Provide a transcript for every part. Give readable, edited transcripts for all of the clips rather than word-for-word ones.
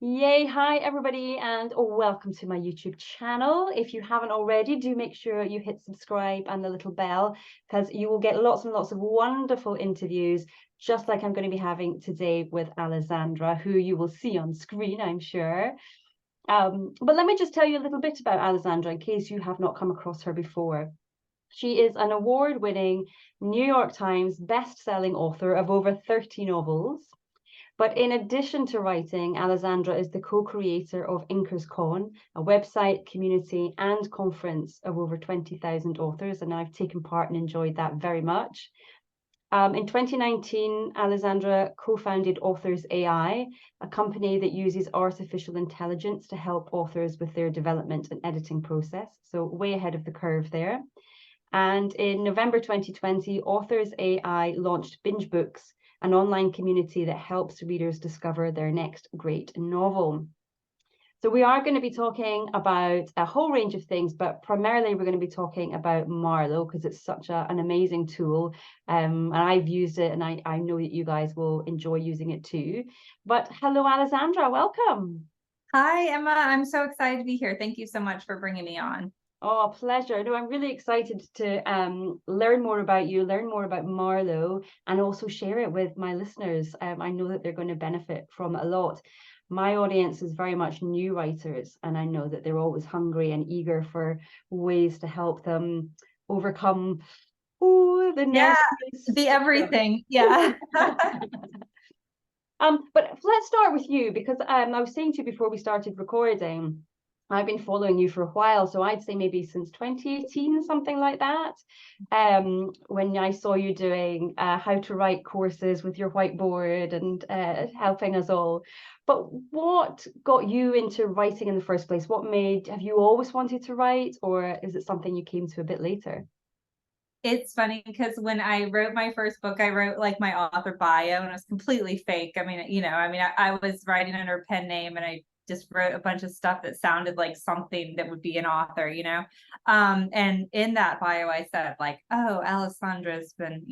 Yay, hi everybody, and welcome to my YouTube channel. If you haven't already, do make sure you hit subscribe and the little bell because you will get lots and lots of wonderful interviews, just like I'm going to be having today with Alessandra, who you will see on screen, I'm sure. But let me just tell you a little bit about Alessandra in case you have not come across her before. She is an award-winning New York Times best-selling author of over 30 novels. But in addition to writing, Alessandra is the co-creator of Inkers Con, a website, community, and conference of over 20,000 authors, and I've taken part and enjoyed that very much. In 2019, Alessandra co-founded Authors AI, a company that uses artificial intelligence to help authors with their development and editing process. So way ahead of the curve there. And in November 2020, Authors AI launched Binge Books, an online community that helps readers discover their next great novel. So we are going to be talking about a whole range of things, but primarily we're going to be talking about Marlowe because it's such an amazing tool. And I've used it and I know that you guys will enjoy using it too. But hello, Alessandra, welcome. Hi, Emma. I'm so excited to be here. Thank you so much for bringing me on. Oh, pleasure. No, I'm really excited to learn more about you, learn more about Marlowe, and also share it with my listeners. I know that they're going to benefit from it a lot. My audience is very much new writers, and I know that they're always hungry and eager for ways to help them overcome the Yeah, nervousness. the everything. Yeah. But let's start with you because I was saying to you before we started recording, I've been following you for a while, so I'd say maybe since 2018, something like that. When I saw you doing how to write courses with your whiteboard and helping us all. But what got you into writing in the first place? Have you always wanted to write, or is it something you came to a bit later? It's funny because when I wrote my first book, I wrote like my author bio and it was completely fake. I was writing under a pen name and I just wrote a bunch of stuff that sounded like something that would be an author. And in that bio, I said like, oh, Alessandra's been,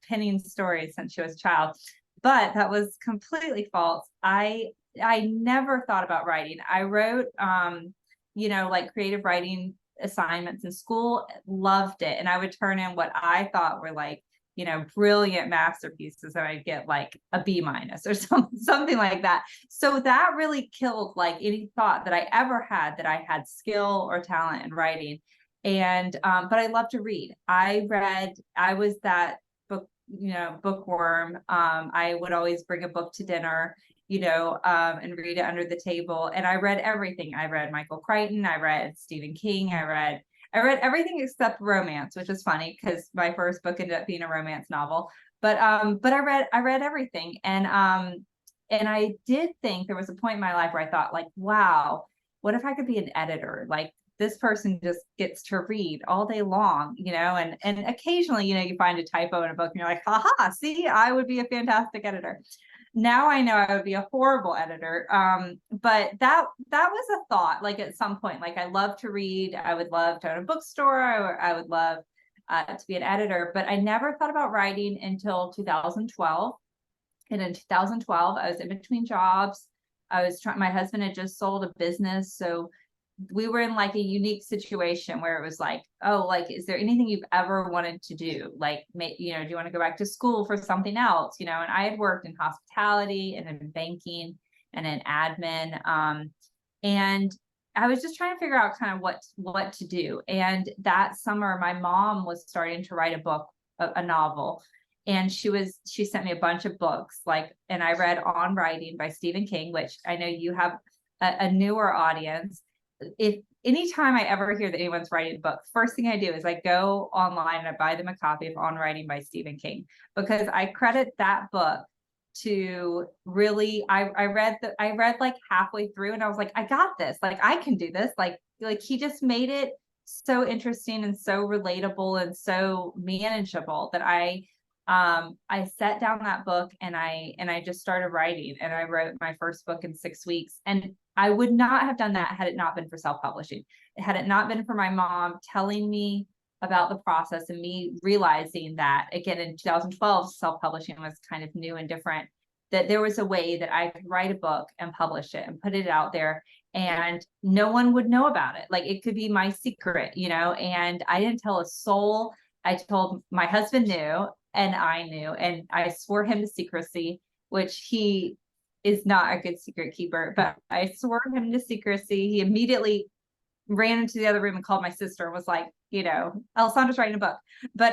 penning stories since she was a child. But that was completely false. I never thought about writing. I wrote, like creative writing assignments in school, loved it. And I would turn in what I thought were like, brilliant masterpieces, and I'd get like a B minus or something like that. So that really killed like any thought that I ever had that I had skill or talent in writing. And but I love to read. I was that bookworm. I would always bring a book to dinner, and read it under the table. And I read everything. I read Michael Crichton. I read Stephen King. I read everything except romance, which is funny because my first book ended up being a romance novel. But I read everything. And I did think there was a point in my life where I thought like, wow, what if I could be an editor? Like this person just gets to read all day long, and occasionally, you find a typo in a book and you're like, haha, see, I would be a fantastic editor. Now I know I would be a horrible editor. But that was a thought, like at some point, like I love to read. I would love to own a bookstore. I would love to be an editor, but I never thought about writing until 2012. And in 2012, I was in between jobs. My husband had just sold a business. So we were in like a unique situation where it was like, oh, like, is there anything you've ever wanted to do? Like, do you want to go back to school for something else? And I had worked in hospitality and in banking and in admin. And I was just trying to figure out kind of what to do. And that summer, my mom was starting to write a book, a novel. And she sent me a bunch of books, and I read On Writing by Stephen King, which I know you have a newer audience. If anytime I ever hear that anyone's writing a book, first thing I do is I go online and I buy them a copy of On Writing by Stephen King, because I credit that book to really, I read like halfway through and I was like, I got this, like I can do this. Like he just made it so interesting and so relatable and so manageable that I sat down that book and I just started writing, and I wrote my first book in 6 weeks. And I would not have done that had it not been for self-publishing. Had it not been for my mom telling me about the process and me realizing that, again, in 2012, self-publishing was kind of new and different, that there was a way that I could write a book and publish it and put it out there, and no one would know about it. Like, it could be my secret, you know, and I didn't tell a soul. I told my husband knew, and I knew, and I swore him to secrecy, which he is not a good secret keeper, but I swore him to secrecy. He immediately ran into the other room and called my sister and was like, you know, Alessandra's writing a book. But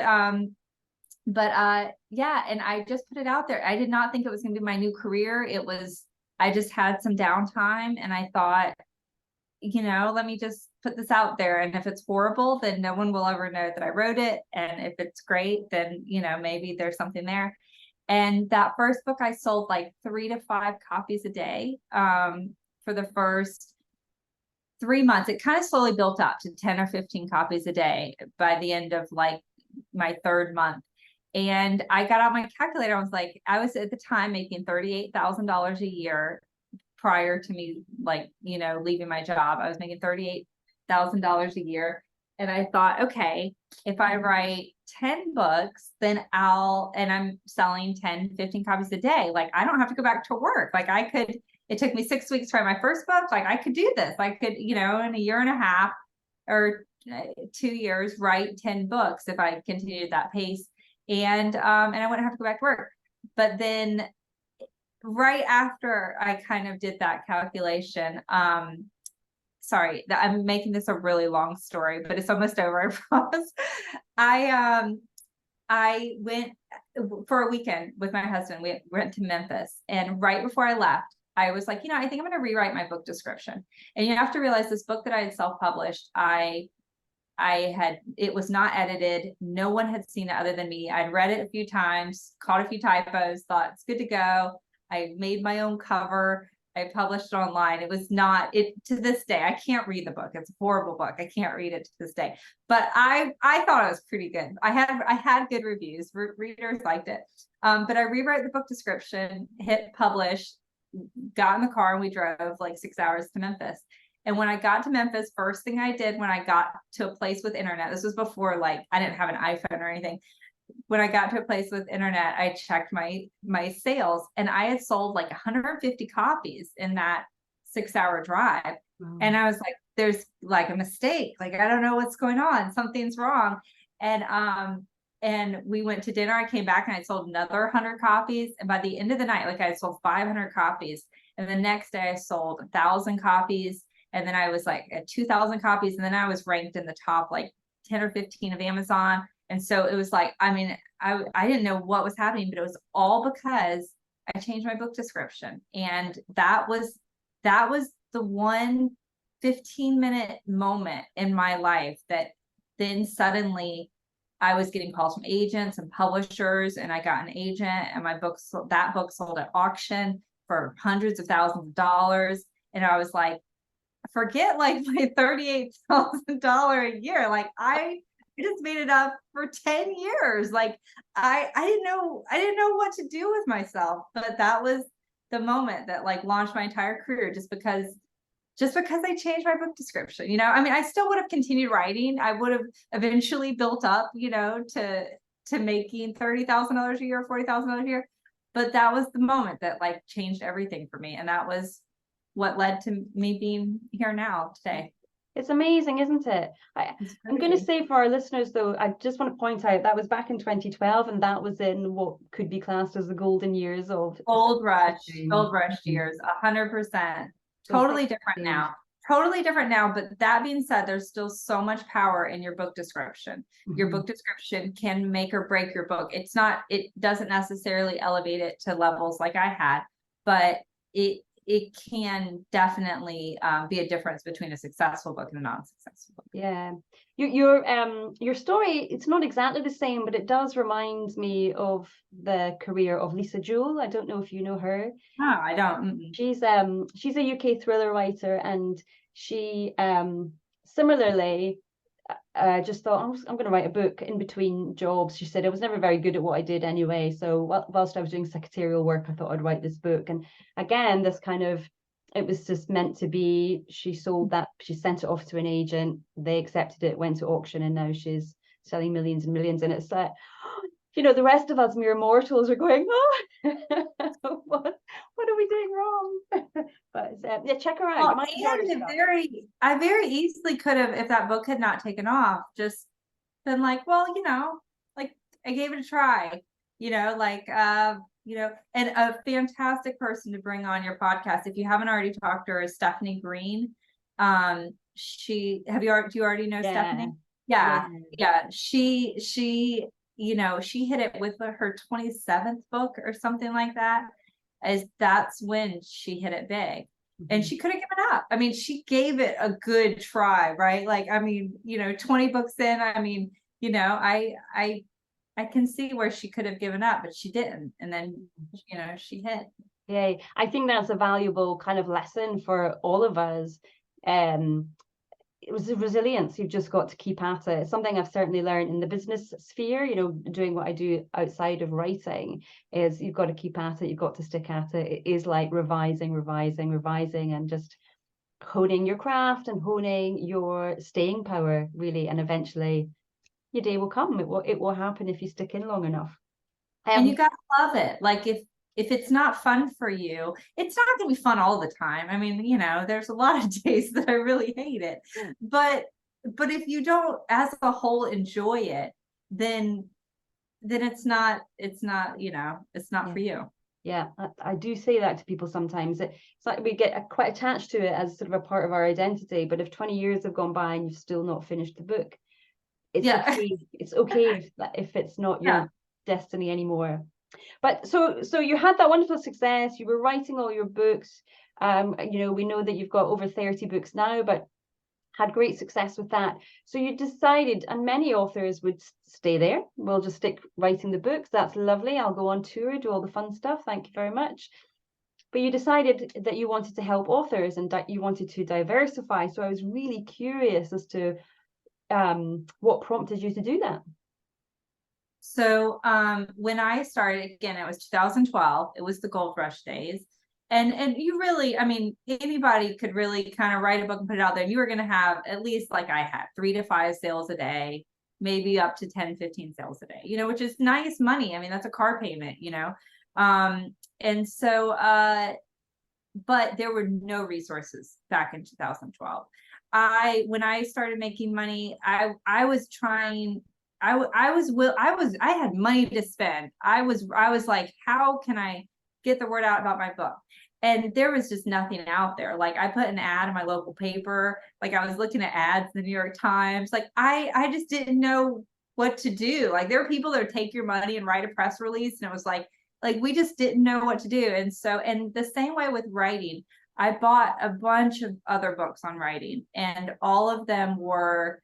yeah, and I just put it out there. I did not think it was going to be my new career. I just had some downtime, and I thought, you know, let me just put this out there. And if it's horrible, then no one will ever know that I wrote it. And if it's great, then, you know, maybe there's something there. And that first book, I sold like 3 to 5 copies a day for the first 3 months. It kind of slowly built up to 10 or 15 copies a day by the end of like my 3rd month. And I got out my calculator. I was like, I was at the time making $38,000 a year prior to me, like, you know, leaving my job. I was making $38,000 a year. And I thought, okay, if I write 10 books, then and I'm selling 10, 15 copies a day. Like, I don't have to go back to work. Like, it took me 6 weeks to write my first book. Like, I could do this. I could, you know, in a year and a half or 2 years, write 10 books if I continued that pace. And I wouldn't have to go back to work. But then right after I kind of did that calculation, sorry, I'm making this a really long story, but it's almost over, I promise. I went for a weekend with my husband. We went to Memphis, and right before I left, I was like, you know, I think I'm going to rewrite my book description. And you have to realize, this book that I had self-published, it was not edited. No one had seen it other than me. I'd read it a few times, caught a few typos, thought it's good to go. I made my own cover. I published it online. It was not it to this day. I can't read the book. It's a horrible book. I can't read it to this day. But I thought it was pretty good. I had good reviews. Readers liked it. But I rewrote the book description, hit publish, got in the car, and we drove like 6 hours to Memphis. And when I got to Memphis, first thing I did when I got to a place with internet, this was before, like, I didn't have an iPhone or anything. When I got to a place with internet, I checked my sales, and I had sold like 150 copies in that 6-hour drive. Wow. And I was like, there's like a mistake. Like, I don't know what's going on. Something's wrong. And we went to dinner. I came back and I sold another 100 copies. And by the end of the night, like, I sold 500 copies. And the next day I sold 1,000 copies. And then I was like at 2,000 copies. And then I was ranked in the top like 10 or 15 of Amazon. And so it was like, I mean, I didn't know what was happening, but it was all because I changed my book description. And that was the one 15-minute moment in my life that then suddenly I was getting calls from agents and publishers, and I got an agent, and that book sold at auction for hundreds of thousands of dollars. And I was like, forget like my $38,000 a year. Like, I just made it up for 10 years. Like, I didn't know what to do with myself, but that was the moment that like launched my entire career, just because I changed my book description. You know, I mean, I still would have continued writing. I would have eventually built up, you know, to making $30,000 a year, $40,000 a year. But that was the moment that like changed everything for me. And that was what led to me being here now today. It's amazing, isn't it? I'm going to say for our listeners, though, I just want to point out that was back in 2012, and that was in what could be classed as the golden years of gold rush years, 100%. Totally different now. Totally different now. But that being said, there's still so much power in your book description. Mm-hmm. Your book description can make or break your book. It doesn't necessarily elevate it to levels like I had, but it can definitely be a difference between a successful book and a non-successful book. Yeah. Your story, it's not exactly the same, but it does remind me of the career of Lisa Jewell. I don't know if you know her. No, I don't. Mm-mm. She's a UK thriller writer, and she similarly just thought, I'm going to write a book in between jobs. She said, I was never very good at what I did anyway, so whilst I was doing secretarial work, I thought I'd write this book. And again, this kind of, it was just meant to be. She sold that, she sent it off to an agent, they accepted it, went to auction, and now she's selling millions and millions. And it's like, the rest of us mere mortals are going, oh, what are we doing wrong? But yeah, check her out. Well, You might enjoy her and stuff. I very easily could have, if that book had not taken off, just been like, well, like I gave it a try, and a fantastic person to bring on your podcast. If you haven't already talked to her, is Stephanie Green. Do you already know Stephanie? Yeah. She she hit it with her 27th book or something like that. That's when she hit it big. And she could have given up. I mean, she gave it a good try, right? Like, I mean, 20 books in, I mean, I can see where she could have given up, but she didn't. And then, she hit. Yeah, I think that's a valuable kind of lesson for all of us. It was the resilience. You've just got to keep at it. It's something I've certainly learned in the business sphere, doing what I do outside of writing, is you've got to keep at it. You've got to stick at it. It is like revising, and just honing your craft and honing your staying power, really. And eventually your day will come. It will happen if you stick in long enough. And you gotta love it. Like if it's not fun for you, it's not gonna be fun all the time. I mean, there's a lot of days that I really hate it. But if you don't as a whole enjoy it, then it's not for you. Yeah, I do say that to people sometimes. It's like we get quite attached to it as sort of a part of our identity. But if 20 years have gone by and you've still not finished the book, it's okay. It's okay if it's not your destiny anymore. But so you had that wonderful success. You were writing all your books. We know that you've got over 30 books now, but had great success with that. So you decided, and many authors would stay there. We'll just stick writing the books. That's lovely. I'll go on tour, do all the fun stuff. Thank you very much. But you decided that you wanted to help authors and that you wanted to diversify. So I was really curious as to what prompted you to do that. So when I started, again, it was 2012. It was the gold rush days. And you really, I mean, anybody could really kind of write a book and put it out there. And you were going to have, at least like I had, 3 to 5 sales a day, maybe up to 10, 15 sales a day, which is nice money. I mean, that's a car payment, and so, but there were no resources back in 2012. When I started making money, I had money to spend. I was like, how can I get the word out about my book? And there was just nothing out there. Like I put an ad in my local paper. Like I was looking at ads in the New York Times. Like I just didn't know what to do. Like there were people that would take your money and write a press release. And it was like we just didn't know what to do. And so, and the same way with writing, I bought a bunch of other books on writing, and all of them were,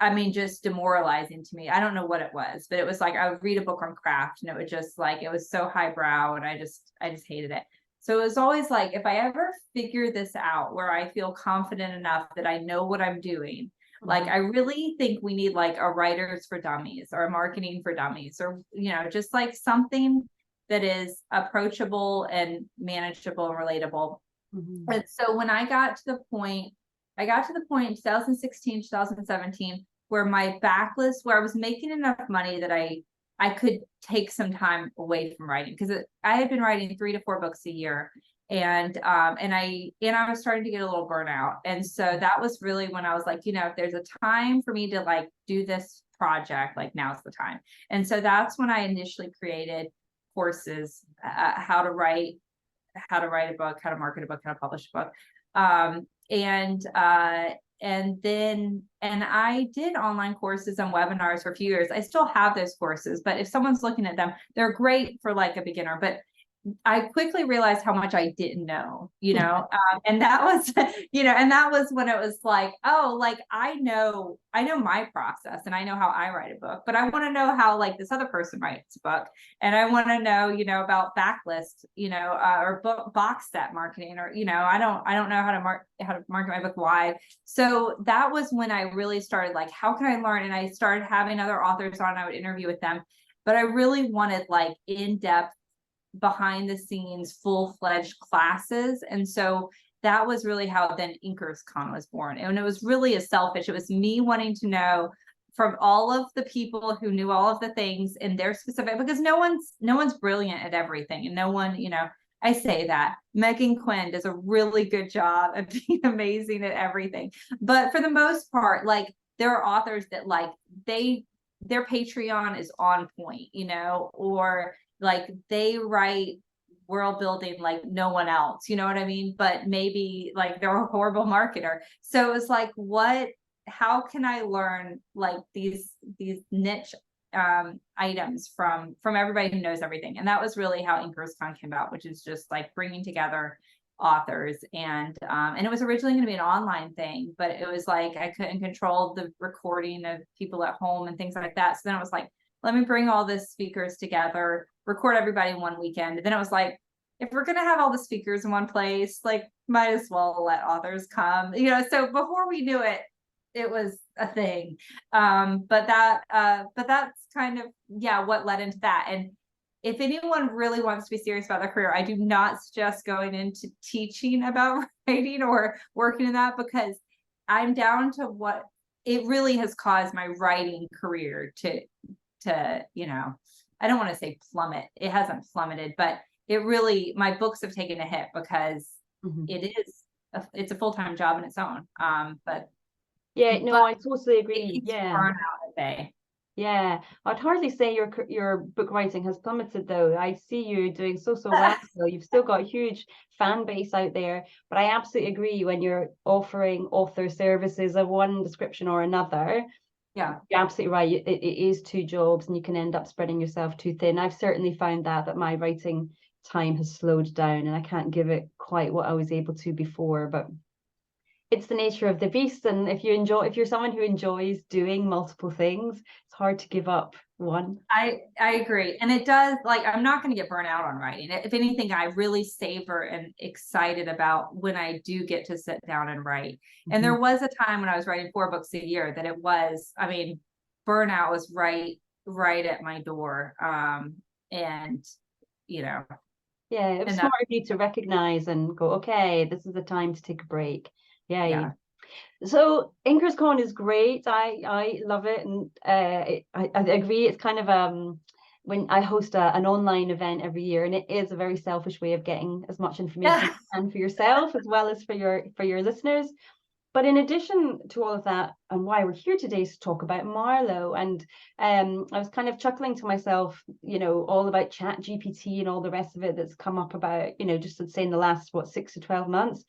I mean, just demoralizing to me. I don't know what it was, but it was like I would read a book on craft and it would just like, it was so highbrow, and I just hated it. So it was always like, if I ever figure this out where I feel confident enough that I know what I'm doing, like I really think we need like a writers for dummies or a marketing for dummies, or just like something that is approachable and manageable and relatable. And so when I got to the point in 2016, 2017, where my backlist, where I was making enough money that I could take some time away from writing, because I had been writing 3 to 4 books a year, and I was starting to get a little burnout. And so that was really when I was like, if there's a time for me to like do this project, like now's the time. And so that's when I initially created courses, how to write a book, how to market a book, how to publish a book. And I did online courses and webinars for a few years. I still have those courses, but if someone's looking at them, they're great for like a beginner, but I quickly realized how much I didn't know, and that was, and that was when it was like, oh, like I know my process and I know how I write a book, but I want to know how like this other person writes a book, and I want to know, about backlist, or book box set marketing, or I don't know how to market my book live. So that was when I really started like, how can I learn? And I started having other authors on. I would interview with them, but I really wanted like in-depth, behind the scenes, full-fledged classes. And so that was really how then InkersCon was born. And it was really it was me wanting to know from all of the people who knew all of the things in their specific, because no one's brilliant at everything, and no one, I say that Megan Quinn does a really good job of being amazing at everything, but for the most part, like, there are authors that, like, their Patreon is on point, or like they write world building like no one else, you know what I mean? But maybe like they're a horrible marketer. So it's like, how can I learn like these niche items from everybody who knows everything? And that was really how InkersCon came about, which is just like bringing together authors, and it was originally going to be an online thing, but it was like I couldn't control the recording of people at home and things like that. So then it was like, let me bring all the speakers together, record everybody in one weekend. And then it was like, if we're going to have all the speakers in one place, like, might as well let authors come, so before we knew it, it was a thing. But that's kind of, what led into that. And if anyone really wants to be serious about their career, I do not suggest going into teaching about writing or working in that, because I'm down to what it really has caused my writing career to, I don't want to say plummet. It hasn't plummeted, but it really, my books have taken a hit because it's a full-time job in its own. But I totally agree. Burnout at bay. Yeah, I'd hardly say your book writing has plummeted, though. I see you doing so well. So you've still got a huge fan base out there. But I absolutely agree, when you're offering author services of one description or another. Yeah, you're absolutely right. It is two jobs, and you can end up spreading yourself too thin. I've certainly found that my writing time has slowed down, and I can't give it quite what I was able to before. But it's the nature of the beast, and if you're someone who enjoys doing multiple things, it's hard to give up one. I agree. And it does, like, I'm not going to get burnt out on writing. If anything, I really savor and excited about when I do get to sit down and write. And there was a time when I was writing 4 books a year that it was, burnout was right at my door. And it was smart of you to recognize and go, okay, this is the time to take a break. Yeah. So InkersCon is great. I love it, and I agree. It's kind of when I host an online event every year, and it is a very selfish way of getting as much information as you can for yourself as well as for your listeners. But in addition to all of that, and why we're here today is to talk about Marlowe. And I was kind of chuckling to myself, all about Chat GPT and all the rest of it that's come up about, just I'd say in the last 6 to 12 months.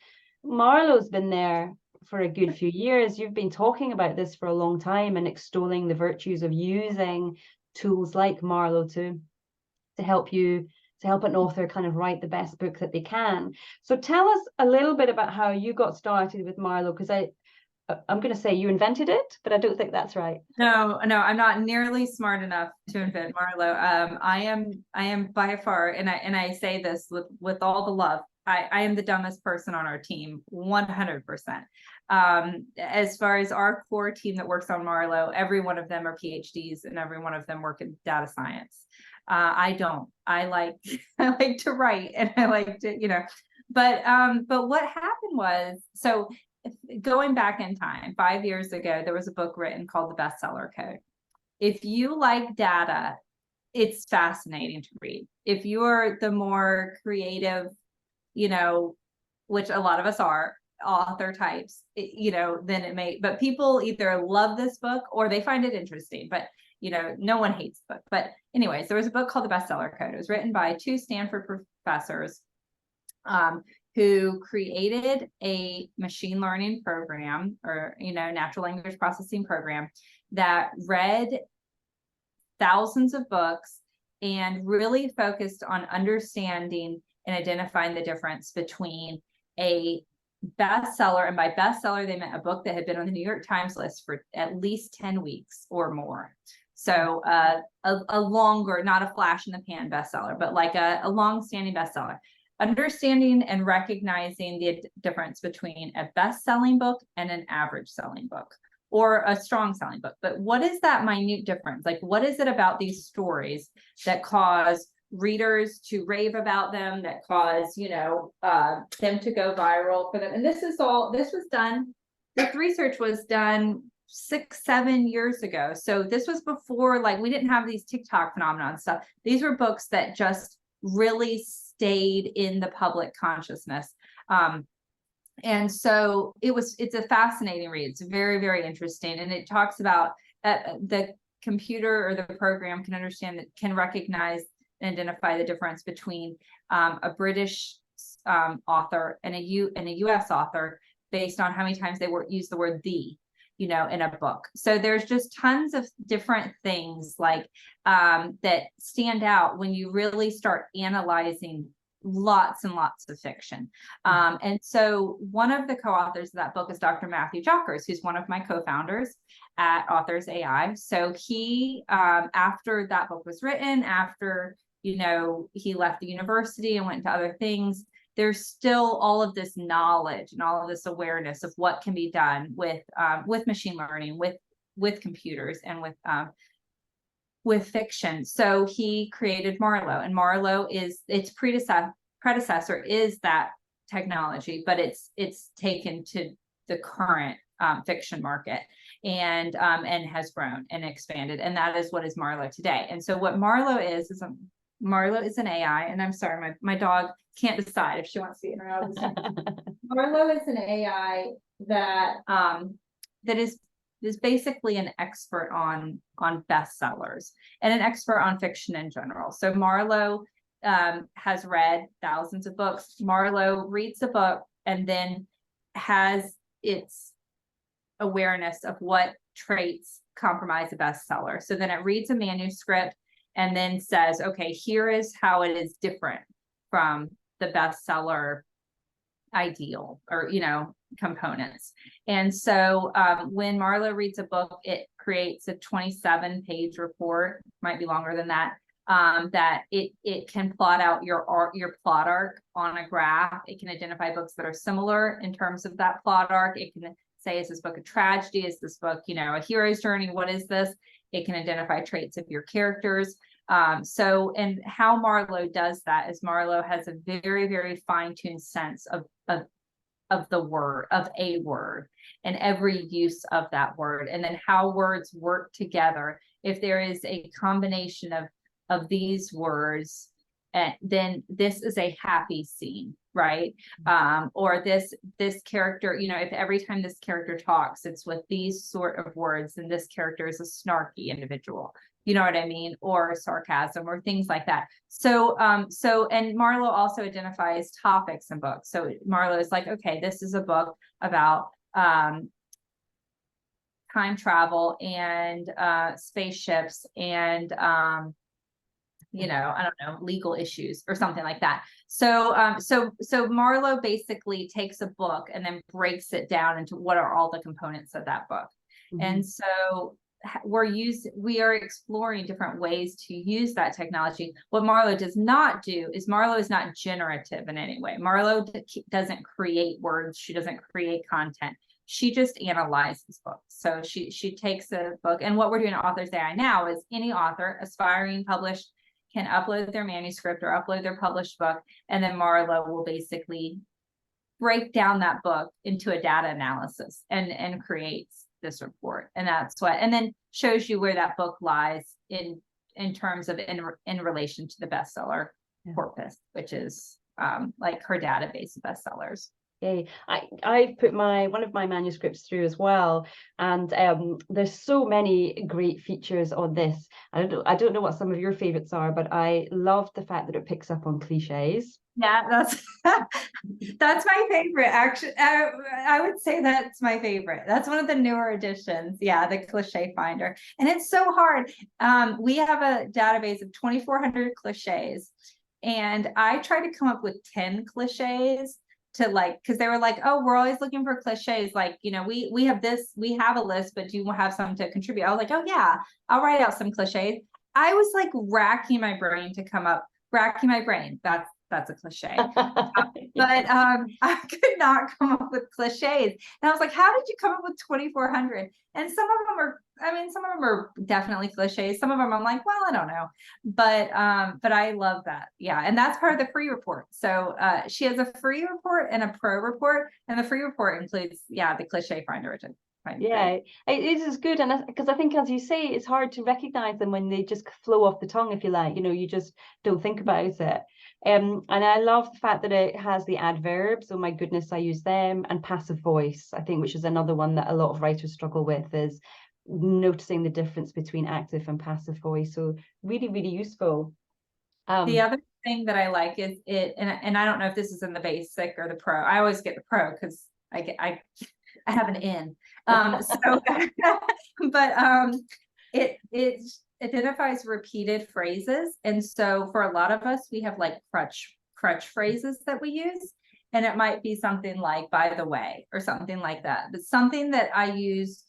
Marlowe's been there for a good few years. You've been talking about this for a long time and extolling the virtues of using tools like Marlowe to help an author kind of write the best book that they can. So tell us a little bit about how you got started with Marlowe, because I'm going to say you invented it, but I don't think that's right. No, I'm not nearly smart enough to invent Marlowe. I am by far, and I say this with all the love, I am the dumbest person on our team, 100%. As far as our core team that works on Marlowe, every one of them are PhDs, and every one of them work in data science. I don't. I like to write, and I like to, but what happened was, so going back in time, 5 years ago, there was a book written called The Bestseller Code. If you like data, it's fascinating to read. If you're the more creative, which a lot of us are, author types, then it may, but people either love this book or they find it interesting, but no one hates the book. But anyways, there was a book called The Bestseller Code. It was written by 2 Stanford professors who created a machine learning program, or natural language processing program, that read thousands of books and really focused on understanding and identifying the difference between a bestseller, and by bestseller they meant a book that had been on the New York Times list for at least 10 weeks or more. So a longer, not a flash in the pan bestseller, but like a long-standing bestseller. Understanding and recognizing the difference between a best-selling book and an average selling book, or a strong selling book. But what is that minute difference? Like, what is it about these stories that cause readers to rave about them, that cause them to go viral for them? And this was done, this research was done 6, 7 years ago. So this was before, like, we didn't have these TikTok phenomenon stuff. These were books that just really stayed in the public consciousness. And so it's a fascinating read. It's very, very interesting. And it talks about the computer or the program can recognize and identify the difference between a British author and a US author based on how many times they use the word "the," in a book. So there's just tons of different things like that stand out when you really start analyzing lots and lots of fiction. And so one of the co-authors of that book is Dr. Matthew Jockers, who's one of my co-founders at Authors AI. So he, after that book was written, after, he left the university and went into other things, there's still all of this knowledge and all of this awareness of what can be done with machine learning, with computers, and with fiction. So he created Marlowe, and Marlowe is its predecessor is that technology, but it's taken to the current fiction market and has grown and expanded, and that is what is Marlowe today. And so what Marlowe is Marlowe is an AI, and I'm sorry, my dog can't decide if she wants to be in or out of the Marlowe is an AI that is basically an expert on bestsellers and an expert on fiction in general. So Marlowe has read thousands of books. Marlowe reads a book and then has its awareness of what traits compromise a bestseller. So then it reads a manuscript and then says, okay, here is how it is different from the bestseller ideal or, components. And so when Marlowe reads a book, it creates a 27-page report, might be longer than that, that it can plot out your plot arc on a graph. It can identify books that are similar in terms of that plot arc. It can say, is this book a tragedy? Is this book, a hero's journey? What is this? It can identify traits of your characters. And how Marlowe does that is Marlowe has a very, very fine-tuned sense of the word, of a word, and every use of that word, and then how words work together. If there is a combination of these words, then this is a happy scene, right? Or this character, if every time this character talks, it's with these sort of words, then this character is a snarky individual. You know what I mean? Or sarcasm or things like that. So, and Marlowe also identifies topics in books. So Marlowe is like, okay, this is a book about time travel and spaceships and I don't know, legal issues or something like that. So Marlowe basically takes a book and then breaks it down into what are all the components of that book. Mm-hmm. And so we are exploring different ways to use that technology. What Marlowe does not do is Marlowe is not generative in any way. Marlowe doesn't create words. She doesn't create content. She just analyzes books. So she takes a book, and what we're doing at Authors AI now is any author, aspiring, published, can upload their manuscript or upload their published book, and then Marlowe will basically break down that book into a data analysis and creates this report. And and then shows you where that book lies in terms of in relation to the bestseller corpus, which is like her database of bestsellers. Okay, I put one of my manuscripts through as well, and there's so many great features on this. I don't know what some of your favorites are, but I love the fact that it picks up on cliches. Yeah, that's my favorite. Actually, I would say that's my favorite. That's one of the newer additions. Yeah, the cliche finder, and it's so hard. We have a database of 2,400 cliches, and I tried to come up with 10 cliches to because they were like, oh, we're always looking for cliches. Like, we have a list, but do you have some to contribute? I was like, oh yeah, I'll write out some cliches. I was like racking my brain. That's a cliche. But I could not come up with cliches. And I was like, how did you come up with 2,400? And some of them are definitely cliches. Some of them I'm like, well, I don't know. But I love that. Yeah. And that's part of the free report. So she has a free report and a pro report. And the free report includes, the cliche finder. Yeah, it is good, and because I think, as you say, it's hard to recognize them when they just flow off the tongue, if you like. You just don't think about it. And I love the fact that it has the adverbs. Oh my goodness, I use them, and passive voice, I think, which is another one that a lot of writers struggle with, is noticing the difference between active and passive voice. So really, really useful. The other thing that I like is and I don't know if this is in the basic or the pro. I always get the pro because I have an in. So but it identifies repeated phrases. And so for a lot of us, we have like crutch phrases that we use. And it might be something like by the way, or something like that. But something that I use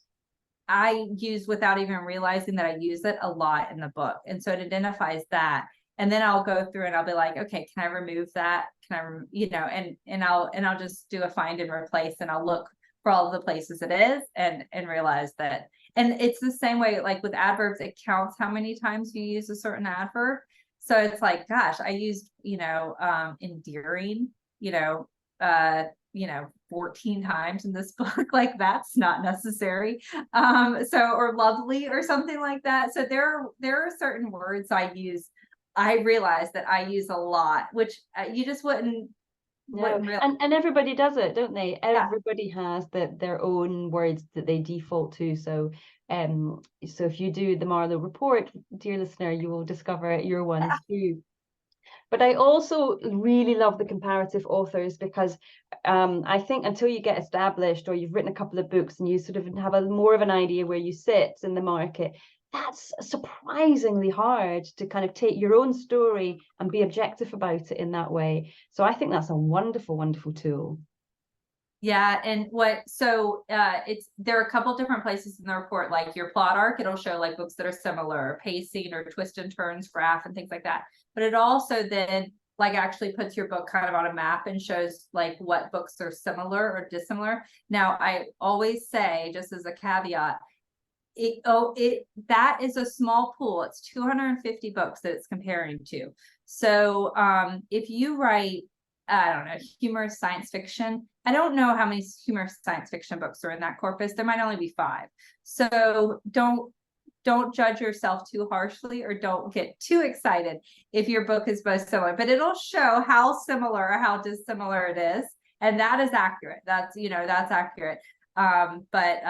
without even realizing that I use it a lot in the book. And so it identifies that. And then I'll go through and I'll be like, okay, can I remove that? Can I, and I'll just do a find and replace, and I'll look for all of the places it is and realize that. And it's the same way, like with adverbs, it counts how many times you use a certain adverb. So it's like, gosh, I used, endearing, 14 times in this book. Like, that's not necessary. Or lovely or something like that. So there are certain words I realize that I use a lot, which you just wouldn't realize. And everybody does it, don't they? Everybody has their own words that they default to. So if you do the Marlowe report, dear listener, you will discover your ones too. But I also really love the comparative authors, because I think until you get established, or you've written a couple of books and you sort of have more of an idea where you sit in the market, that's surprisingly hard to kind of take your own story and be objective about it in that way. So I think that's a wonderful, wonderful tool. Yeah, and there are a couple different places in the report, like your plot arc, it'll show like books that are similar, pacing or twist and turns graph and things like that. But it also then like actually puts your book kind of on a map and shows like what books are similar or dissimilar. Now, I always say, just as a caveat, that is a small pool. It's 250 books that it's comparing to. So if you write, I don't know, humorous science fiction, I don't know how many humorous science fiction books are in that corpus. There might only be 5. So don't judge yourself too harshly, or don't get too excited if your book is both similar, but it'll show how similar or how dissimilar it is. And that is accurate. That's accurate. But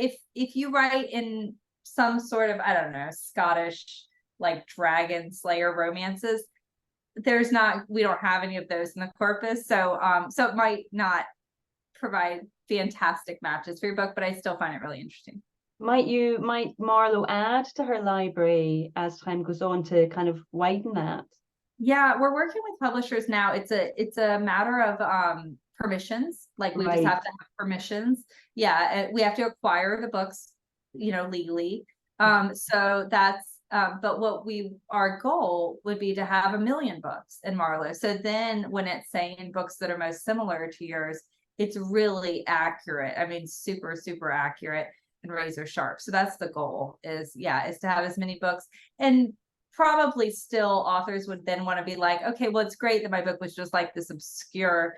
if you write in some sort of, I don't know, Scottish like dragon slayer romances, we don't have any of those in the corpus. So it might not provide fantastic matches for your book, but I still find it really interesting. Might Marlowe add to her library as time goes on to kind of widen that? Yeah, we're working with publishers now. It's a matter of permissions. Like, we just have to have permissions. Yeah, we have to acquire the books, legally. So that's but our goal would be to have 1 million books in Marlowe. So then when it's saying books that are most similar to yours, it's really accurate. I mean, super, super accurate and razor sharp. So that's the goal, is to have as many books. And probably still authors would then want to be like, okay, well, it's great that my book was just like this obscure,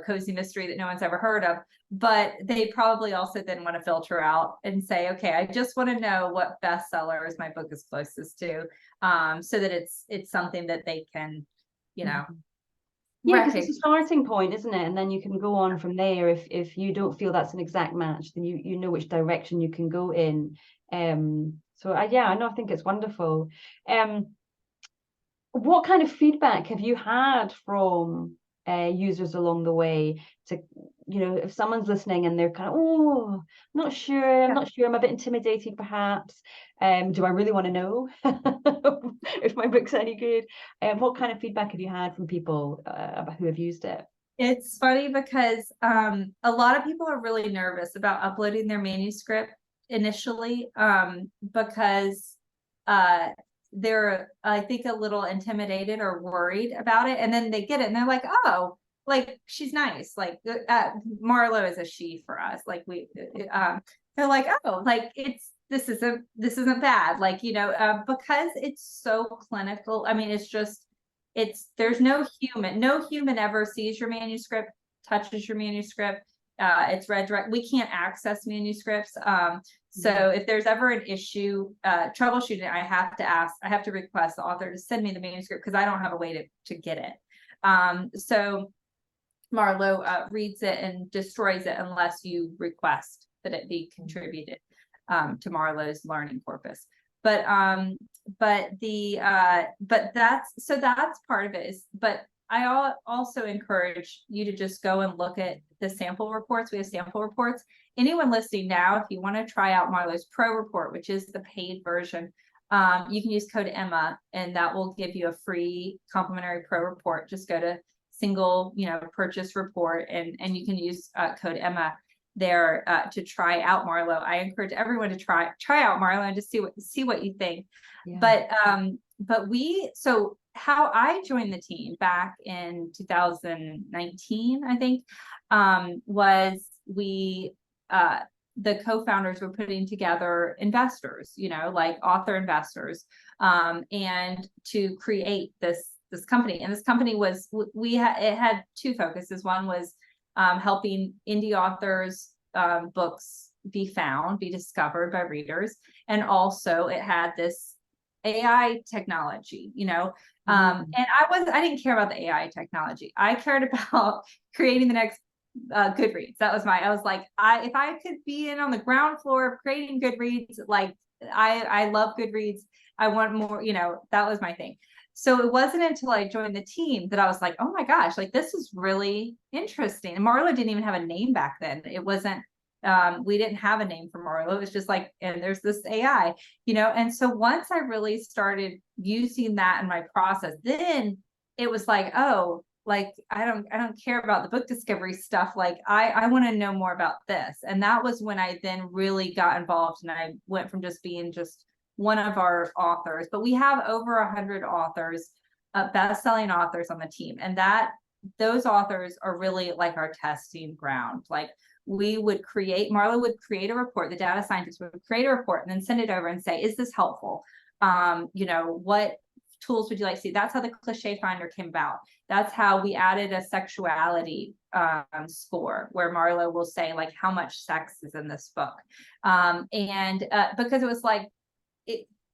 cozy mystery that no one's ever heard of. But they probably also then want to filter out and say, okay, I just want to know what bestsellers my book is closest to, so that it's something that they can, Yeah, because it's a starting point, isn't it? And then you can go on from there. If you don't feel that's an exact match, then you know which direction you can go in. I think it's wonderful. What kind of feedback have you had from users along the way? To, if someone's listening and they're kind of, I'm not sure, I'm a bit intimidated perhaps. Do I really want to know if my book's any good? What kind of feedback have you had from people about who have used it? It's funny because a lot of people are really nervous about uploading their manuscript initially, because they're, I think, a little intimidated or worried about it, and then they get it and they're like, oh, like, she's nice, like Marlowe is a she for us, like they're like, oh, like this isn't bad, like, because it's so clinical. I mean, there's no human ever sees your manuscript, touches your manuscript. It's read direct. We can't access manuscripts. So if there's ever an issue, troubleshooting, I have to request the author to send me the manuscript because I don't have a way to get it. So Marlowe reads it and destroys it unless you request that it be contributed to Marlowe's learning corpus. But that's part of it is, but I also encourage you to just go and look at the sample reports. We have sample reports. Anyone listening now, if you want to try out Marlowe's Pro report, which is the paid version, you can use code Emma, and that will give you a free complimentary Pro report. Just go to single, purchase report, and you can use code Emma there to try out Marlowe. I encourage everyone to try out Marlowe and just see what you think. Yeah. But so how I joined the team back in 2019, I think, was the co-founders were putting together investors, like author investors, and to create this company. And this company was, it had two focuses. One was helping indie authors' books be discovered by readers. And also it had this AI technology, and I didn't care about the AI technology. I cared about creating the next Goodreads. That was I was like, if I could be in on the ground floor of creating Goodreads, like I love Goodreads. I want more, that was my thing. So it wasn't until I joined the team that I was like, oh my gosh, like this is really interesting. And Marlowe didn't even have a name back then. It wasn't, we didn't have a name for Marlowe. It was just like, and there's this AI, and so once I really started using that in my process, then it was like, oh, like, I don't care about the book discovery stuff. Like I want to know more about this. And that was when I then really got involved, and I went from just being just one of our authors, but we have over 100 authors, best-selling authors on the team. And those authors are really like our testing ground. Like Marlowe would create a report, the data scientist would create a report and then send it over and say, is this helpful? What tools would you like to see? That's how the cliche finder came about. That's how we added a sexuality score, where Marlowe will say, like, how much sex is in this book? Because it was like,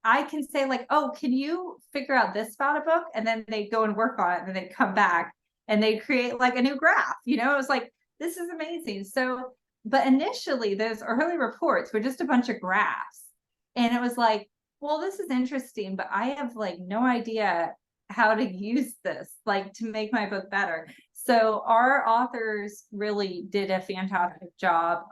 I can say, like, oh, can you figure out this about a book? And then they go and work on it, and then they come back and they create like a new graph. It was like, this is amazing. So, but initially those early reports were just a bunch of graphs. And it was like, well, this is interesting, but I have like no idea how to use this, like, to make my book better. So our authors really did a fantastic job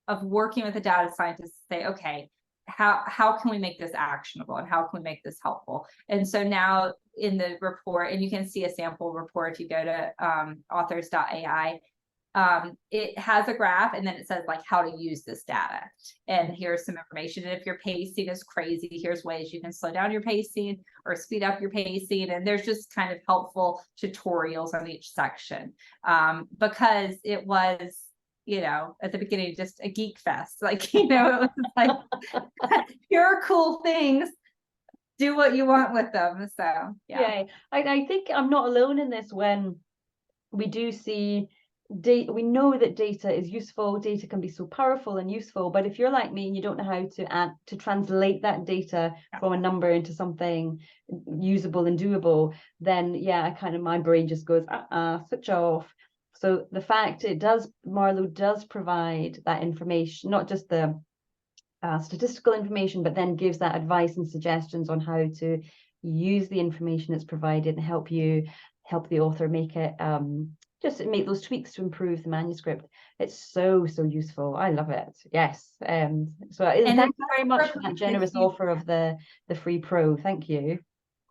of working with the data scientists to say, okay, how can we make this actionable, and how can we make this helpful? And so now in the report, and you can see a sample report if you go to authors.ai, it has a graph, and then it says, like, how to use this data, and here's some information. And if your pacing is crazy, here's ways you can slow down your pacing or speed up your pacing. And there's just kind of helpful tutorials on each section, because it was, at the beginning, just a geek fest. Like, it was like, here are cool things, do what you want with them. So yeah. I think I'm not alone in this. When we do see data, we know that data is useful. Data can be so powerful and useful, but if you're like me and you don't know how to translate that data from a number into something usable and doable, then my brain just goes switch off. So the fact Marlowe does provide that information, not just the statistical information, but then gives that advice and suggestions on how to use the information that's provided and help the author make it, just make those tweaks to improve the manuscript. It's so useful. I love it. Yes. So thank you very much for that generous offer of the free Pro. Thank you.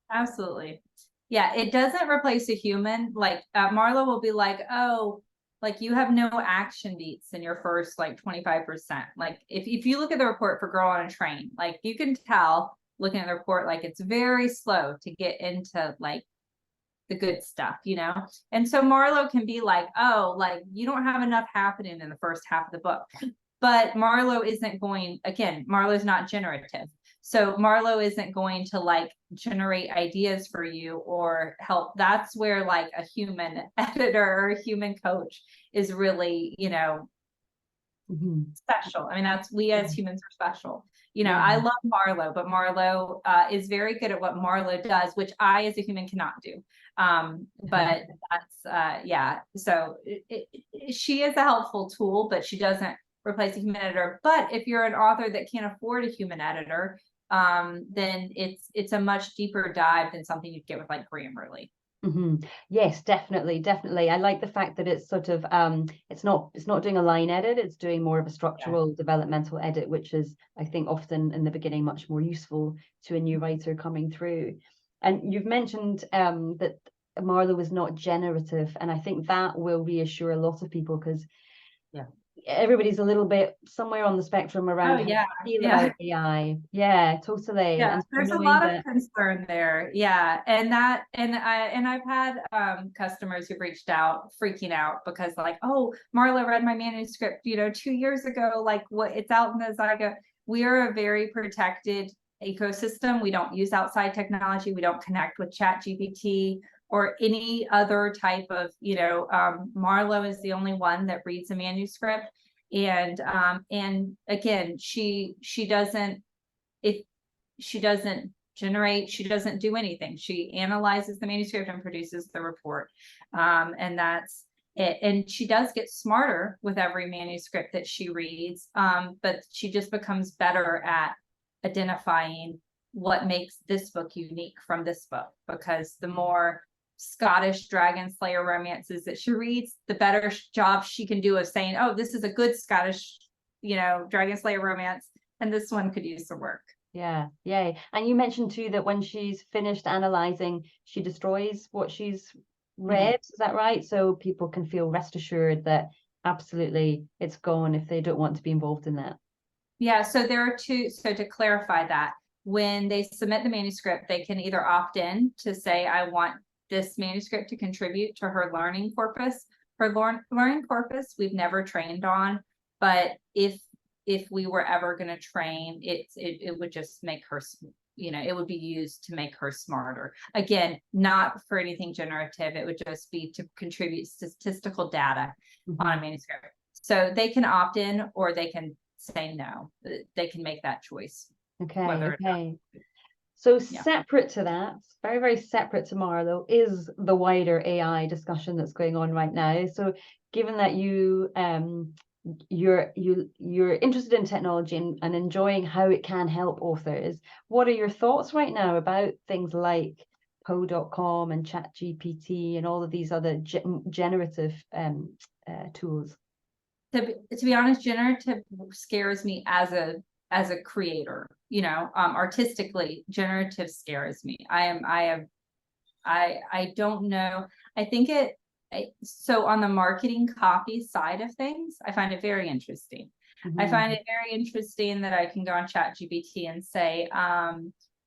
Absolutely. Yeah, it doesn't replace a human. Like Marlowe will be like, oh, like, you have no action beats in your first like 25%. Like if you look at the report for Girl on a Train, like, you can tell looking at the report, like, it's very slow to get into like the good stuff, And so Marlowe can be like, oh, like, you don't have enough happening in the first half of the book. But Marlowe isn't Marlowe's not generative. So Marlowe isn't going to like generate ideas for you or help. That's where like a human editor or a human coach is really, you know, special. I mean, that's, we as humans are special. You know, I love Marlowe, but Marlowe is very good at what Marlowe does, which I as a human cannot do. But that's, yeah. So she is a helpful tool, but she doesn't replace a human editor. But if you're an author that can't afford a human editor, then it's a much deeper dive than something you'd get with like Grammarly. Yes, definitely. I like the fact that it's sort of it's not doing a line edit, it's doing more of a structural developmental edit, which is, I think, often in the beginning much more useful to a new writer coming through. And you've mentioned that Marlowe is not generative, and I think that will reassure a lot of people, because everybody's a little bit somewhere on the spectrum around how they feel about AI. Yeah, totally. Yeah, and so there's a lot of concern there. Yeah. And I've had customers who've reached out freaking out because like, oh, Marlowe read my manuscript, you know, 2 years ago, like what, it's out in the Zygo. We are a very protected ecosystem. We don't use outside technology. We don't connect with ChatGPT or any other type of, you know, Marlowe is the only one that reads a manuscript. And again, she doesn't generate, she doesn't do anything. She analyzes the manuscript and produces the report. And that's it. And she does get smarter with every manuscript that she reads. But she just becomes better at identifying what makes this book unique from this book, because the more Scottish dragon slayer romances that she reads, the better job she can do of saying, oh, this is a good Scottish, you know, dragon slayer romance, and this one could use some work. Yeah. And you mentioned too that when she's finished analyzing, she destroys what she's read. Is that right? So people can feel rest assured that absolutely it's gone if they don't want to be involved in that. Yeah, so there are two. So to clarify that, when they submit the manuscript, they can either opt in to say, I want this manuscript to contribute to her learning corpus. Her learning corpus we've never trained on, but if we were ever going to train, it would just make her, you know, it would be used to make her smarter. Again, not for anything generative. It would just be to contribute statistical data on a manuscript. So they can opt in or they can say no. They can make that choice. Okay. So separate to that, very, very separate to Marlowe, is the wider AI discussion that's going on right now. So given that you're interested in technology and enjoying how it can help authors, what are your thoughts right now about things like Poe.com and ChatGPT and all of these other generative tools? To be honest, generative scares me as a creator, you know, artistically, generative scares me. I don't know. I think so on the marketing copy side of things, I find it very interesting. I find it very interesting that I can go on ChatGPT and say,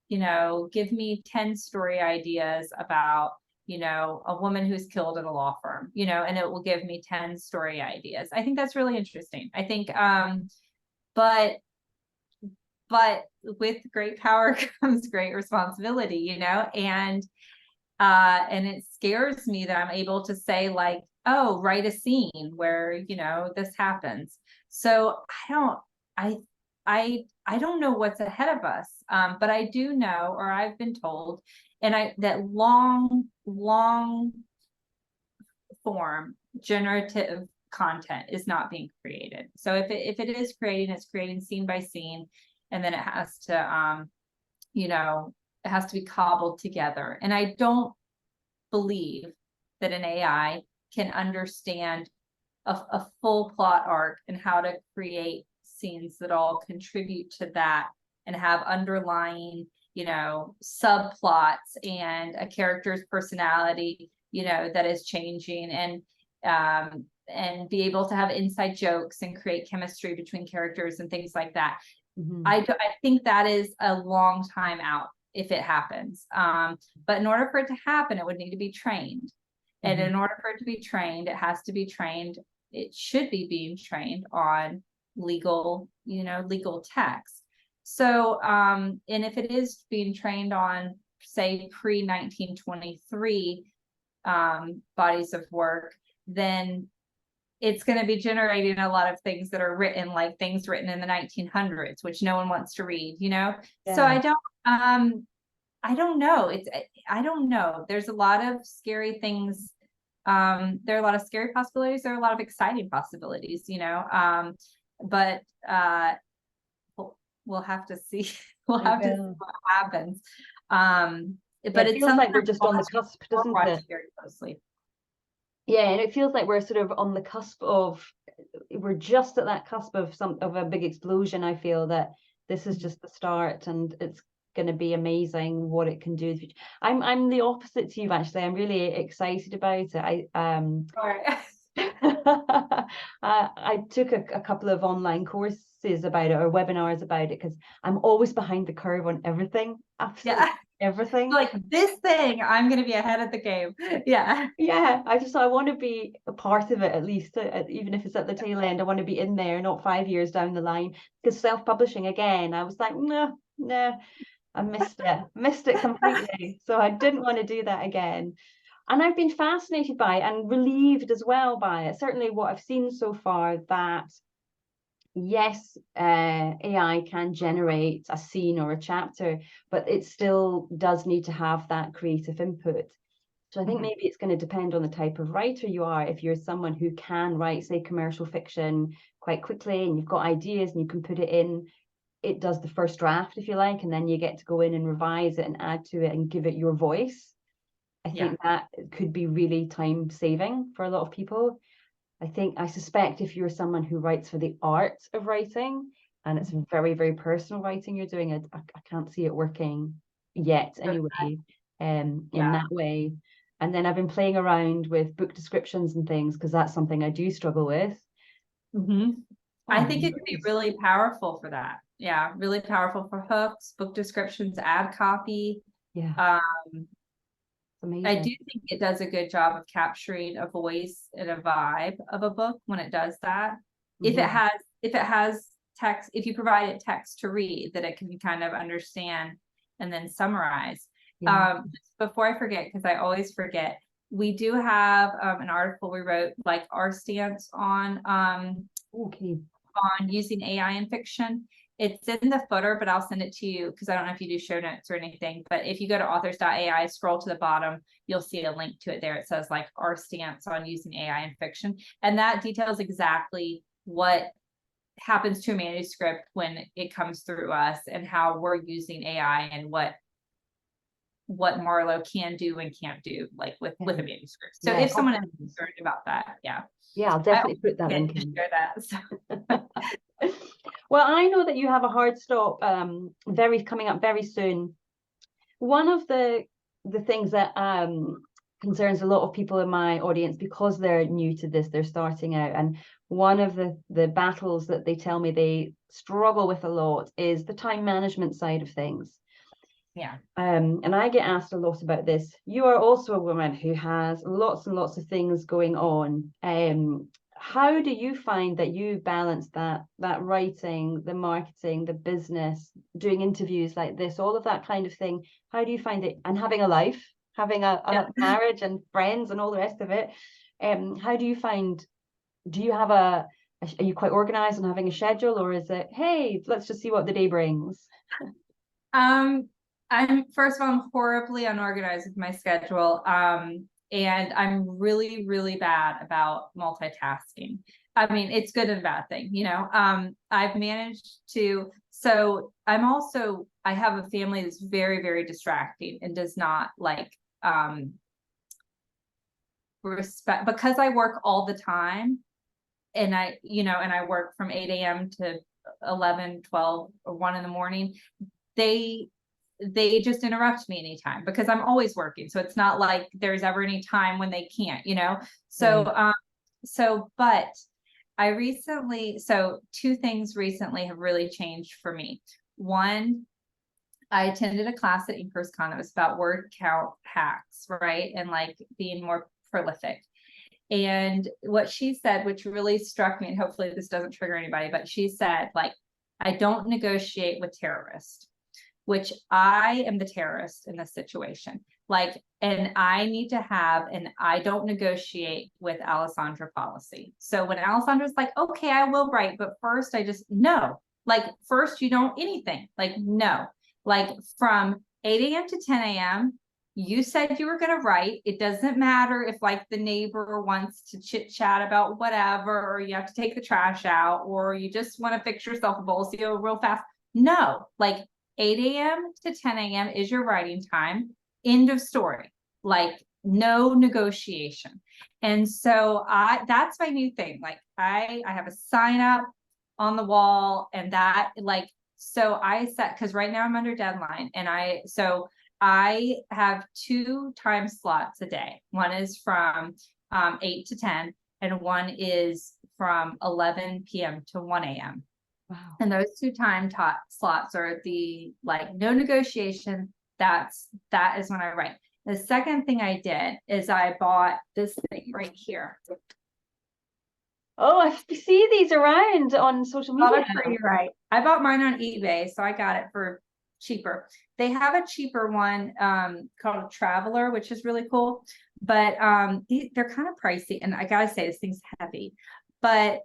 you know, give me 10 story ideas about, you know, a woman who's killed at a law firm, you know, and it will give me 10 story ideas. I think that's really interesting. I think, but with great power comes great responsibility, you know, and it scares me that I'm able to say like, oh, write a scene where, you know, this happens. So I don't know what's ahead of us. But I do know, or I've been told, that long form generative content is not being created. So if it is creating, it's creating scene by scene, and then it has to, you know, it has to be cobbled together. And I don't believe that an AI can understand a full plot arc and how to create scenes that all contribute to that and have underlying, you know, subplots and a character's personality, you know, that is changing, and be able to have inside jokes and create chemistry between characters and things like that. I think that is a long time out if it happens. But in order for it to happen, it would need to be trained. And in order for it to be trained, it has to be trained. It should be being trained on legal, you know, legal text. So, and if it is being trained on, say, pre-1923 bodies of work, then it's going to be generating a lot of things that are written, like things written in the 1900s, which no one wants to read, you know? Yeah. So I don't know. I don't know. There's a lot of scary things. There are a lot of scary possibilities. There are a lot of exciting possibilities, you know? But we'll have to see. We'll have to see what happens. But it it's feels like we're something just on the cusp, doesn't it? very closely. Yeah, and it feels like we're sort of on the cusp of, we're just at that cusp of a big explosion. I feel that this is just the start, and it's going to be amazing what it can do. I'm the opposite to you, actually. I'm really excited about it. I took a couple of online courses about it, or webinars about it, because I'm always behind the curve on everything. Absolutely everything. Like this thing, I'm going to be ahead of the game. Yeah. I want to be a part of it, at least, even if it's at the tail end. I want to be in there, not 5 years down the line. Because self-publishing, again, I was like, no, I missed it completely. So I didn't want to do that again. And I've been fascinated by it and relieved as well by it. Certainly what I've seen so far, that yes, AI can generate a scene or a chapter, but it still does need to have that creative input. So I think maybe it's going to depend on the type of writer you are. If you're someone who can write, say, commercial fiction quite quickly, and you've got ideas and you can put it in, it does the first draft, if you like, and then you get to go in and revise it and add to it and give it your voice. I think that could be really time saving for a lot of people. I suspect if you're someone who writes for the art of writing, and it's very, very personal writing you're doing, I can't see it working yet anyway, in that way. And then I've been playing around with book descriptions and things, because that's something I do struggle with. I think it could be really powerful for that. Yeah, really powerful for hooks, book descriptions, ad copy. Amazing. I do think it does a good job of capturing a voice and a vibe of a book when it does that. If it has text, if you provide it text to read, that it can kind of understand and then summarize. Before I forget, because I always forget, we do have an article we wrote, like our stance on using AI in fiction. It's in the footer, but I'll send it to you, because I don't know if you do show notes or anything. But if you go to authors.ai, scroll to the bottom, you'll see a link to it there. It says like our stance on using AI in fiction. And that details exactly what happens to a manuscript when it comes through us, and how we're using AI, and what Marlowe can do and can't do, like with a manuscript. So if someone is concerned about that, I'll definitely put that link in. Share that. So. Well, I know that you have a hard stop coming up very soon. One of the things that concerns a lot of people in my audience, because they're new to this, they're starting out, and one of the battles that they tell me they struggle with a lot is the time management side of things. And I get asked a lot about this. You are also a woman who has lots and lots of things going on. How do you find that you balance that writing, the marketing, the business, doing interviews like this, all of that kind of thing? How do you find it? And having a life, having a marriage and friends and all the rest of it. How do you find, are you quite organized and having a schedule, or is it, hey, let's just see what the day brings? First of all, I'm horribly unorganized with my schedule. And I'm really, really bad about multitasking. I mean, it's good and bad thing, you know. I've managed to, so I have a family that's very, very distracting and does not like respect, because I work all the time, and I work from 8 a.m. to 11, 12, or 1 in the morning. They just interrupt me anytime, because I'm always working. So it's not like there's ever any time when they can't, you know? So, but two things recently have really changed for me. One, I attended a class at InkersCon. It was about word count hacks, right? And like being more prolific. And what she said, which really struck me, and hopefully this doesn't trigger anybody, but she said, like, I don't negotiate with terrorists, which I am the terrorist in this situation. Like, and I need to have an I don't negotiate with Alessandra policy. So when Alessandra's like, okay, I will write, but first I just, no, like first you don't anything, like, no, like from 8 a.m. to 10 a.m. you said you were going to write. It doesn't matter if like the neighbor wants to chit chat about whatever, or you have to take the trash out, or you just want to fix yourself a bowl of cereal real fast. No, like 8 a.m. to 10 a.m. is your writing time. End of story. Like no negotiation. And so that's my new thing. Like I have a sign up on the wall, and that like, so I set, because right now I'm under deadline, and I have 2 time slots a day. One is from 8 to 10, and one is from 11 p.m. to 1 a.m. Wow. And those 2 time slots are the like no negotiation. That is when I write. The second thing I did is I bought this thing right here. Oh, I see these around on social media. Pretty, right. I bought mine on eBay, so I got it for cheaper. They have a cheaper one called Traveler, which is really cool, but they're kind of pricey, and I gotta say this thing's heavy, but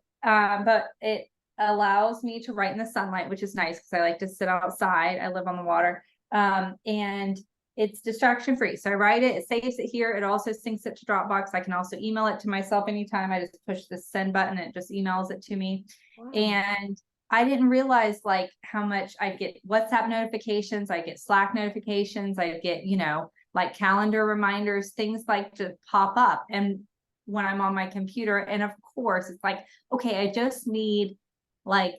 it allows me to write in the sunlight, which is nice because I like to sit outside. I live on the water, and it's distraction free. So I write it, it saves it here. It also syncs it to Dropbox. I can also email it to myself anytime. I just push the send button and it just emails it to me. Wow. And I didn't realize like how much I get WhatsApp notifications, I get Slack notifications, I get, you know, like calendar reminders, things like to pop up. And when I'm on my computer, and of course it's like, okay, I just need like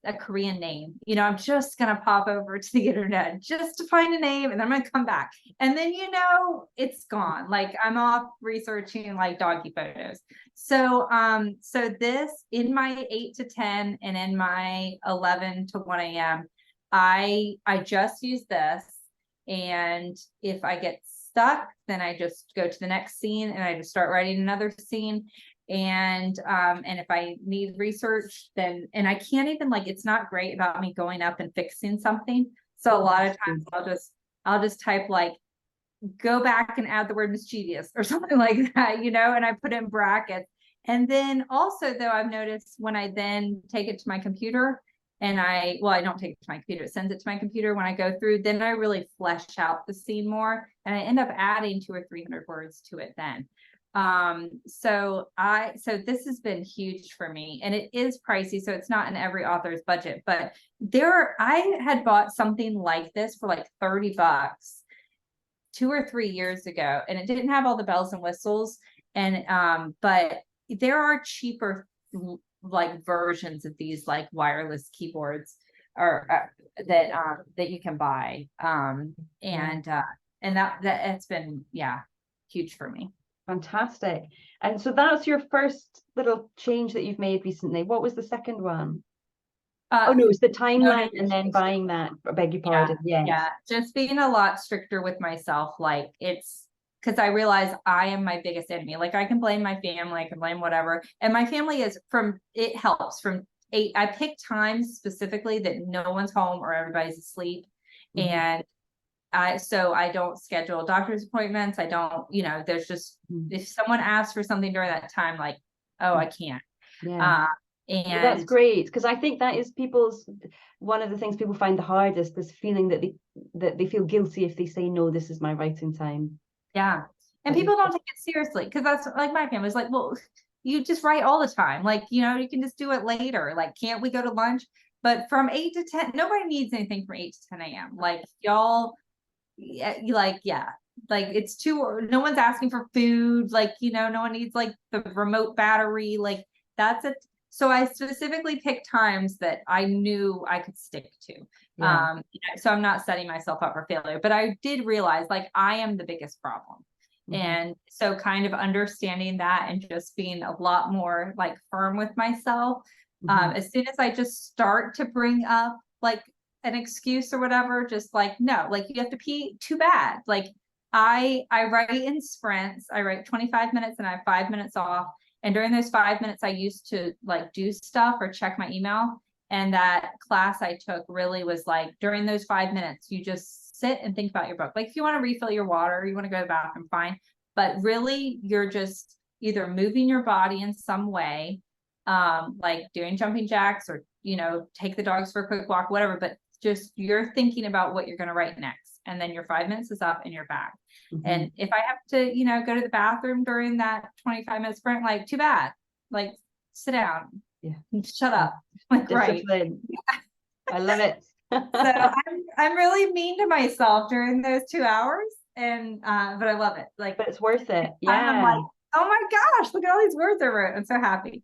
a Korean name, you know, I'm just gonna pop over to the internet just to find a name, and then I'm gonna come back, and then you know it's gone. Like I'm off researching like doggy photos. So so this in my 8 to 10 and in my 11 to 1 a.m. I just use this, and if I get stuck, then I just go to the next scene and I just start writing another scene. And if I need research, then, and I can't even like, it's not great about me going up and fixing something. So a lot of times I'll just type like, go back and add the word mischievous or something like that, you know, and I put it in brackets. And then also though, I've noticed when I then take it to my computer and I don't take it to my computer, it sends it to my computer. When I go through, then I really flesh out the scene more, and I end up adding 200 or 300 words to it then. So this has been huge for me, and it is pricey. So it's not in every author's budget, but I had bought something like this for like $30 2 or 3 years ago, and it didn't have all the bells and whistles. And, but there are cheaper like versions of these like wireless keyboards or that you can buy. And it's been, huge for me. Fantastic. And so that's your first little change that you've made recently. What was the second one? Oh no, it's the timeline and then buying that. I beg your pardon. Yeah, just being a lot stricter with myself. Like it's because I realize I am my biggest enemy. Like I can blame my family, I can blame whatever. And my family is it helps from 8. I pick times specifically that no one's home or everybody's asleep. Mm-hmm. And so I don't schedule doctor's appointments. I don't, you know, there's just, if someone asks for something during that time, like, oh, I can't. Yeah. And well, that's great, because I think that is one of the things people find the hardest, this feeling that they feel guilty if they say, no, this is my writing time. Yeah. And people don't take it seriously, because that's like my family's like, well, you just write all the time. Like, you know, you can just do it later. Like, can't we go to lunch? But from 8 to 10, nobody needs anything from 8 to 10 a.m. Like y'all, like it's no one's asking for food, like, you know, no one needs like the remote battery, like that's it. So I specifically picked times that I knew I could stick to. Yeah. So I'm not setting myself up for failure, but I did realize like I am the biggest problem. Mm-hmm. And so kind of understanding that and just being a lot more like firm with myself. Mm-hmm. As soon as I just start to bring up like an excuse or whatever, just like, no, like you have to pee, too bad. Like I write in sprints. I write 25 minutes and I have 5 minutes off. And during those 5 minutes, I used to like do stuff or check my email. And that class I took really was like, during those 5 minutes, you just sit and think about your book. Like if you want to refill your water, you want to go to the bathroom, fine. But really, you're just either moving your body in some way, like doing jumping jacks, or, take the dogs for a quick walk, whatever, but just you're thinking about what you're going to write next. And then your 5 minutes is up and you're back. And if I have to, go to the bathroom during that 25-minute sprint, like, too bad, like, sit down. Yeah. Shut up. Like, discipline. Right. I love it. So I'm really mean to myself during those 2 hours, and but I love it. Like, but it's worth it. Yeah. I'm like, oh my gosh, look at all these words I wrote. I'm so happy.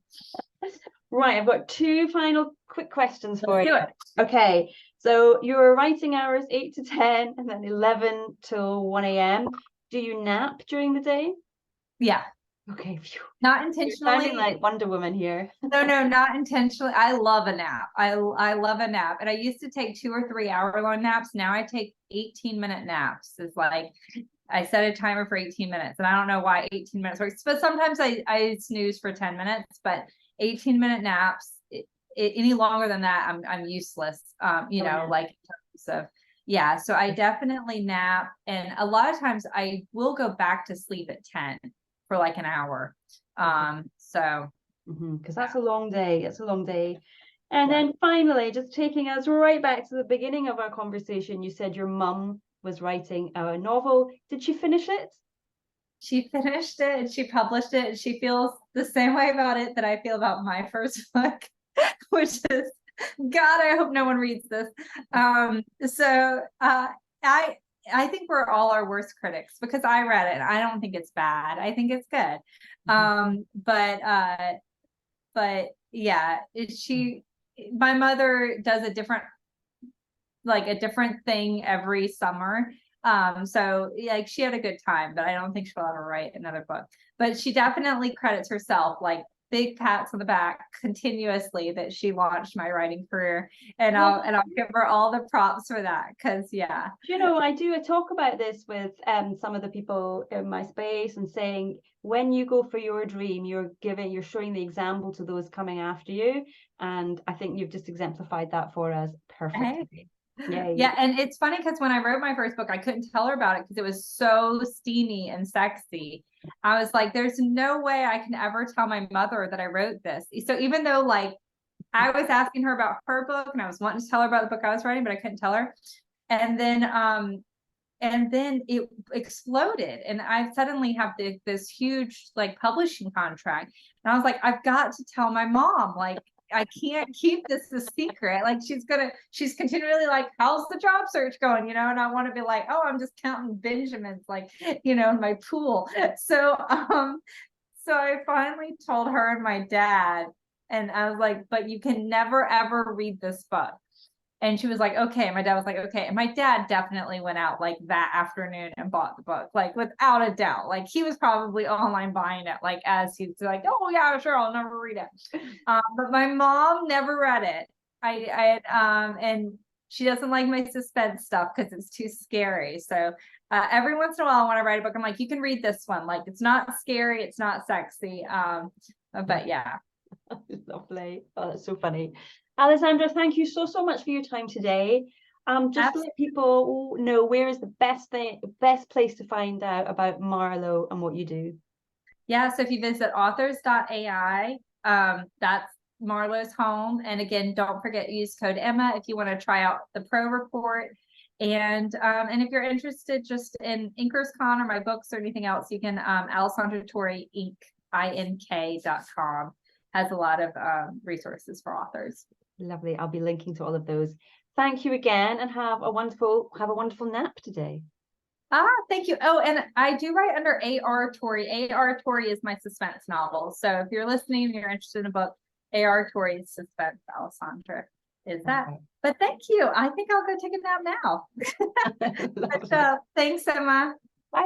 Right, I've got 2 final quick questions for you. Do it. Okay, so your writing hours 8 to 10, and then 11 till 1 a.m. Do you nap during the day? Yeah. Okay. Not intentionally. You're sounding like Wonder Woman here. No, not intentionally. I love a nap. I love a nap. And I used to take 2 or 3 hour long naps. Now I take 18-minute naps. It's like, I set a timer for 18 minutes, and I don't know why 18 minutes works, but sometimes I snooze for 10 minutes, but 18-minute naps, any longer than that, I'm useless. Like in terms of, yeah. So I definitely nap. And a lot of times I will go back to sleep at 10 for like an hour. So because that's a long day. It's a long day. And then finally, just taking us right back to the beginning of our conversation, you said your mum was writing a novel. Did she finish it? She finished it and she published it, and she feels the same way about it that I feel about my first book, which is, God, I hope no one reads this. I think we're all our worst critics, because I read it. I don't think it's bad. I think it's good. But yeah, my mother does a different thing every summer. So like, she had a good time, but I don't think she'll ever write another book. But she definitely credits herself, like, big pats on the back continuously, that she launched my writing career, and I'll give her all the props for that, because yeah. I talk about this with some of the people in my space, and saying, when you go for your dream, you're showing the example to those coming after you, and I think you've just exemplified that for us perfectly. Hey. Yeah, and it's funny, because when I wrote my first book, I couldn't tell her about it because it was so steamy and sexy. I was like, there's no way I can ever tell my mother that I wrote this. So even though, like, I was asking her about her book, and I was wanting to tell her about the book I was writing, but I couldn't tell her. And then it exploded, and I suddenly have this huge, like, publishing contract. And I was like, I've got to tell my mom, like, I can't keep this a secret. Like, she's continually like, how's the job search going? And I want to be like, oh, I'm just counting Benjamins, like, in my pool. So I finally told her and my dad, and I was like, but you can never, ever read this book. And she was like, okay. And my dad was like, okay. And my dad definitely went out like that afternoon and bought the book, like, without a doubt. Like, he was probably online buying it, like, as he's like, oh yeah, sure, I'll never read it. But my mom never read it. And she doesn't like my suspense stuff because it's too scary. So every once in a while, when I write a book, I'm like, you can read this one. Like, it's not scary, it's not sexy. But yeah. Lovely. Oh, that's so funny. Alessandra, thank you so much for your time today. Just to let people know, where is the best place to find out about Marlowe and what you do? Yeah, so if you visit authors.ai, that's Marlowe's home. And again, don't forget, use code Emma if you want to try out the pro report. And if you're interested just in InkersCon or my books or anything else, you can Alessandra Torre ink.com has a lot of resources for authors. Lovely. I'll be linking to all of those. Thank you again, and have a wonderful nap today. Thank you. Oh, and I do write under A.R. Torre. A.R. Torre is my suspense novel. So if you're listening and you're interested in a book, A.R. Torre's Suspense, Alessandra is that. Okay. But thank you. I think I'll go take a nap now. But, thanks, Emma. Bye.